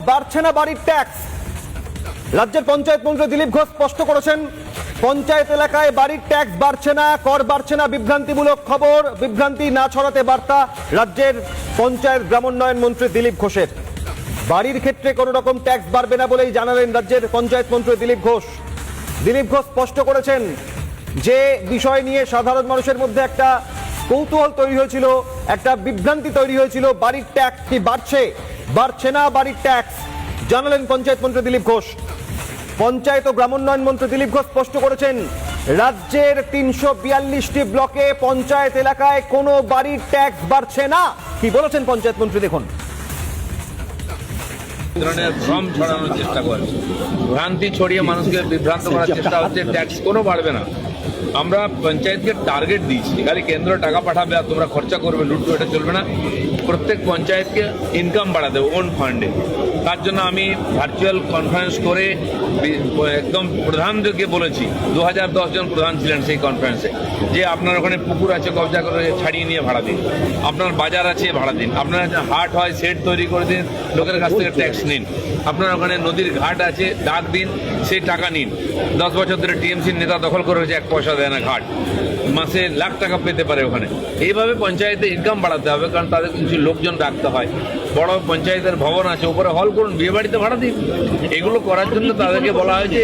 বাড়ছে না বাড়ির ট্যাক্স। রাজ্যের পঞ্চায়েত মন্ত্রী দিলীপ ঘোষ স্পষ্ট করেছেন, পঞ্চায়েত এলাকায় বাড়ির ট্যাক্স বাড়ছে না, কর বাড়ছে না। বিভ্রান্তিমূলক খবর, বিভ্রান্তি না ছড়াতে বার্তা রাজ্যের পঞ্চায়েত গ্রামোন্নয়ন মন্ত্রী দিলীপ ঘোষের। বাড়ির ক্ষেত্রে কোনো রকম ট্যাক্স বাড়বে না বলেই জানালেন রাজ্যের পঞ্চায়েত মন্ত্রী দিলীপ ঘোষ। দিলীপ ঘোষ স্পষ্ট করেছেন যে বিষয় নিয়ে সাধারণ মানুষের মধ্যে একটা কৌতূহল তৈরি হয়েছিল, একটা বিভ্রান্তি তৈরি হয়েছিল, বাড়ির ট্যাক্স কি বাড়ছে না বাড়ির ট্যাক্স, জানালেন পঞ্চায়েত মন্ত্রী দিলীপ ঘোষ। পঞ্চায়েত ও গ্রামোন্নয়ন মন্ত্রী দিলীপ ঘোষ স্পষ্ট করেছেন, রাজ্যের ৩৪২টি ব্লকে পঞ্চায়েত এলাকায় কোনো বাড়ির ট্যাক্স বাড়ছে না। কি বলেছেন পঞ্চায়েত মন্ত্রী দেখুন। ধরনের ভ্রম ছড়ানোর চেষ্টা করে, ভ্রান্তি ছড়িয়ে মানুষকে বিভ্রান্ত করার চেষ্টা হচ্ছে। ট্যাক্স কোনো বাড়বে না। আমরা পঞ্চায়েতকে টার্গেট দিয়েছি, খালি কেন্দ্র টাকা পাঠাবে আর তোমরা খরচা করবে, লুটবে, এটা চলবে না। প্রত্যেক পঞ্চায়েতকে ইনকাম বাড়াতে ওন ফান্ডে। তার জন্য আমি ভার্চুয়াল কনফারেন্স করে একদম প্রধানদেরকে বলেছি, 2010 জন প্রধান ছিলেন সেই কনফারেন্সে, যে আপনার ওখানে পুকুর আছে কবজা করে ছাড়িয়ে নিয়ে ভাড়া দিন, আপনার বাজার আছে ভাড়া দিন, আপনার হাট হয় সেট তৈরি করে দিন, লোকের কাছ থেকে ট্যাক্স নিন, আপনার ওখানে নদীর ঘাট আছে ডাক দিন, সেই টাকা নিন। 10 বছর ধরে টিএমসির নেতা দখল করে হয়েছে, 1 পয়সা দেয় না ঘাট, মাসে লাখ টাকা পেতে পারে ওখানে। এইভাবে পঞ্চায়েতে ইনকাম বাড়াতে হবে, কারণ তাদের কিছু লোকজন রাখতে হয়। বড় পঞ্চায়েতের ভবন আছে, উপরে হল করুন, বিয়ে বাড়িতে ভাড়া দিন। এগুলো করার জন্য তাদেরকে বলা হয়েছে